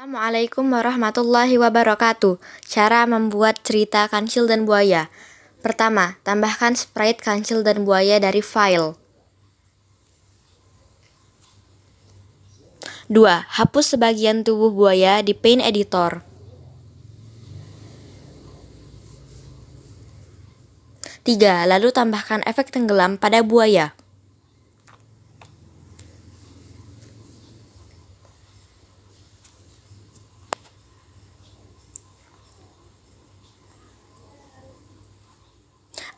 Assalamualaikum warahmatullahi wabarakatuh. Cara membuat cerita kancil dan buaya. Pertama, tambahkan sprite kancil dan buaya dari file. 2. Hapus sebagian tubuh buaya di Paint Editor. 3. Lalu tambahkan efek tenggelam pada buaya.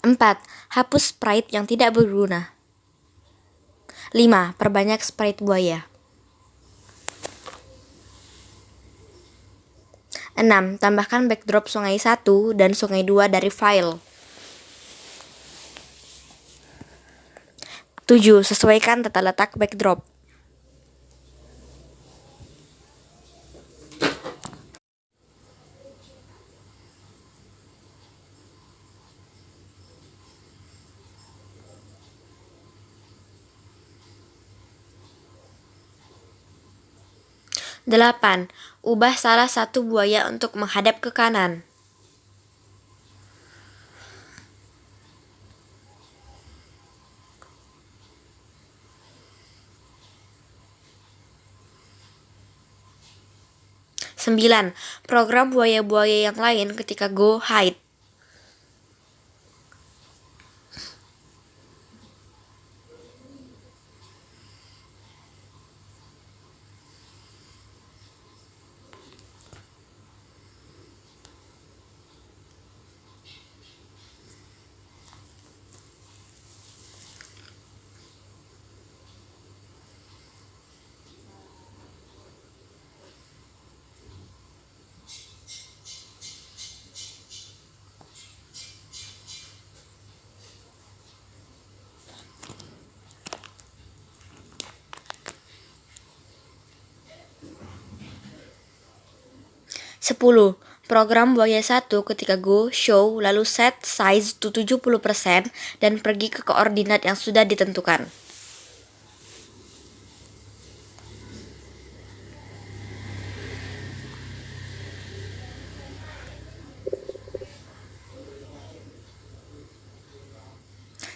4. Hapus sprite yang tidak berguna. 5. Perbanyak sprite buaya. 6. Tambahkan backdrop sungai 1 dan sungai 2 dari file. 7. Sesuaikan tata letak backdrop. 8. Ubah salah satu buaya untuk menghadap ke kanan. 9. Program buaya-buaya yang lain ketika go hide. 10. Program buaya 1 ketika go show lalu set size to 70% dan pergi ke koordinat yang sudah ditentukan.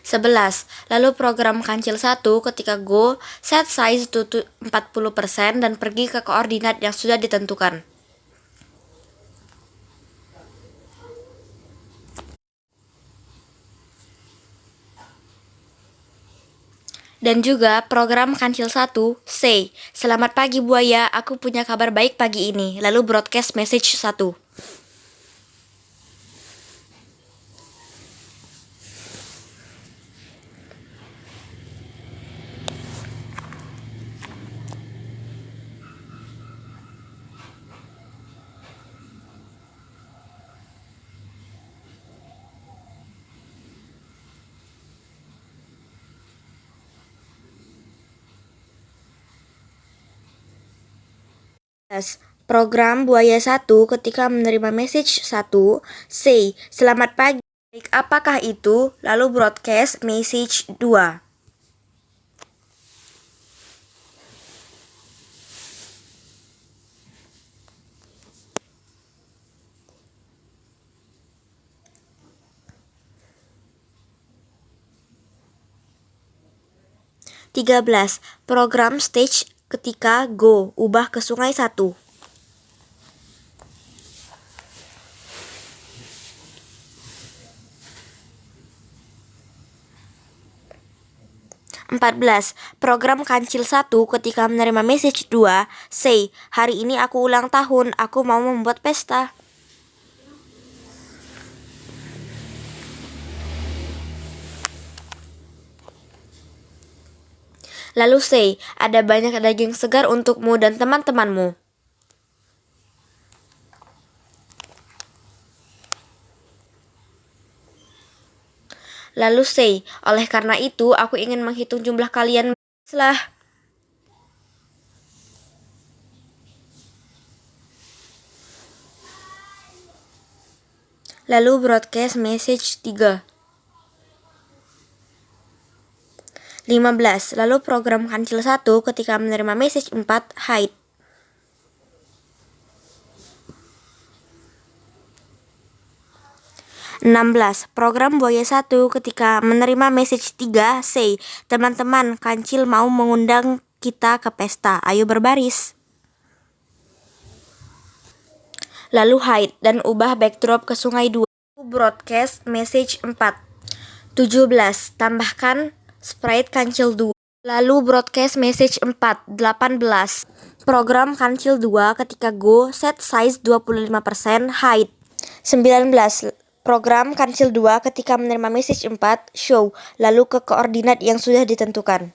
Sebelas. Lalu program kancil 1 ketika go set size to 40% dan pergi ke koordinat yang sudah ditentukan. Dan juga program kancil 1 say, "Selamat pagi buaya, aku punya kabar baik pagi ini." Lalu broadcast message 1. Program buaya 1 ketika menerima message 1 say, "Selamat pagi, baik apakah itu?" Lalu broadcast message 2. Tiga belas. Program stage ketika go ubah ke sungai 1. 14. Program kancil 1 ketika menerima message 2 say, "Hari ini aku ulang tahun, aku mau membuat pesta." Lalu say, "Ada banyak daging segar untukmu dan teman-temanmu." Lalu say, "Oleh karena itu, aku ingin menghitung jumlah kalian." Lalu broadcast message 3. 15. Lalu program kancil 1 ketika menerima message 4 hide. 16. Program Buaya 1 ketika menerima message 3, say, teman-teman, Kancil mau mengundang kita ke pesta, ayo berbaris. Lalu hide dan ubah backdrop ke sungai 2. Broadcast message 4. 17. Tambahkan sprite Kancil 2. Lalu broadcast message 4. 18. Program Kancil 2 ketika go set size 25%, hide. 19. Program Kancil 2 ketika menerima message 4, show, lalu ke koordinat yang sudah ditentukan.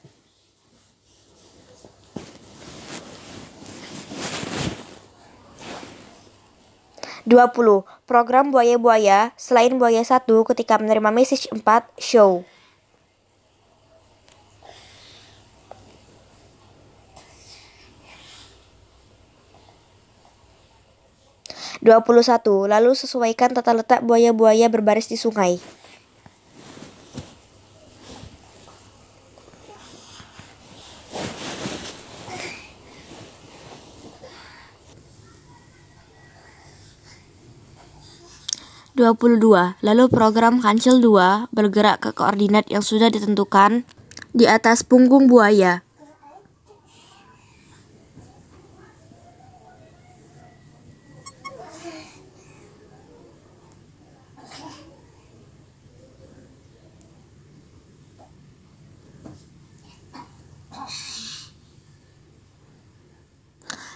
Program Buaya-Buaya selain Buaya 1 ketika menerima message 4, show. 21. Lalu sesuaikan tata letak buaya-buaya berbaris di sungai. 22. Lalu program Kancil 2 bergerak ke koordinat yang sudah ditentukan di atas punggung buaya.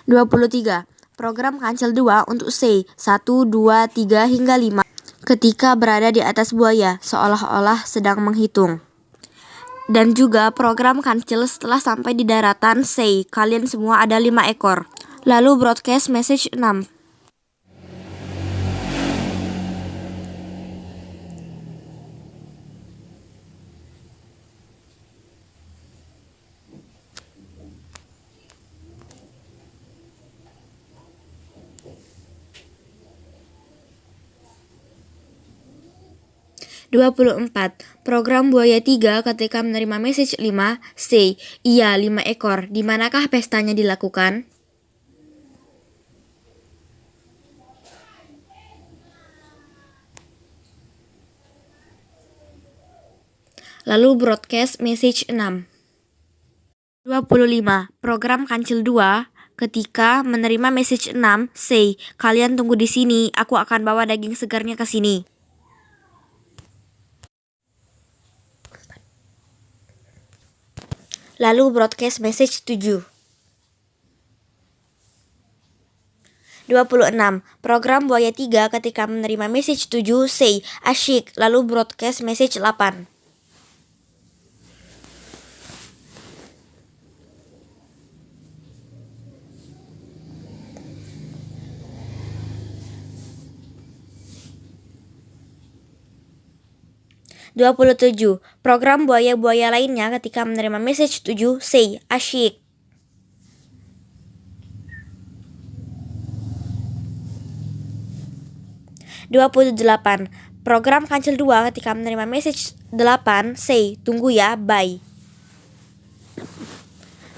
23. Program Kancil 2 untuk say 1, 2, 3, hingga 5 ketika berada di atas buaya, seolah-olah sedang menghitung. Dan juga program Kancil setelah sampai di daratan, say, kalian semua ada 5 ekor. Lalu broadcast message 6. Program Buaya 3 ketika menerima message 5, say, iya 5 ekor, di manakah pestanya dilakukan? Lalu broadcast message 6. 25. Program Kancil 2 ketika menerima message 6, say, kalian tunggu di sini, aku akan bawa daging segarnya ke sini. Lalu broadcast message 7. 26. Program Buaya 3 ketika menerima message 7, say, asyik, lalu broadcast message 8. 27. Program buaya-buaya lainnya ketika menerima message 7, say, asyik. 28. Program Kancil 2 ketika menerima message 8, say, tunggu ya, bye.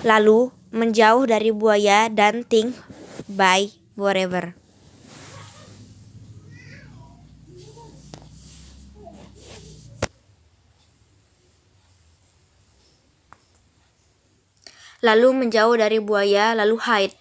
Lalu menjauh dari buaya dan think, bye, whatever. Lalu menjauh dari buaya, lalu hide.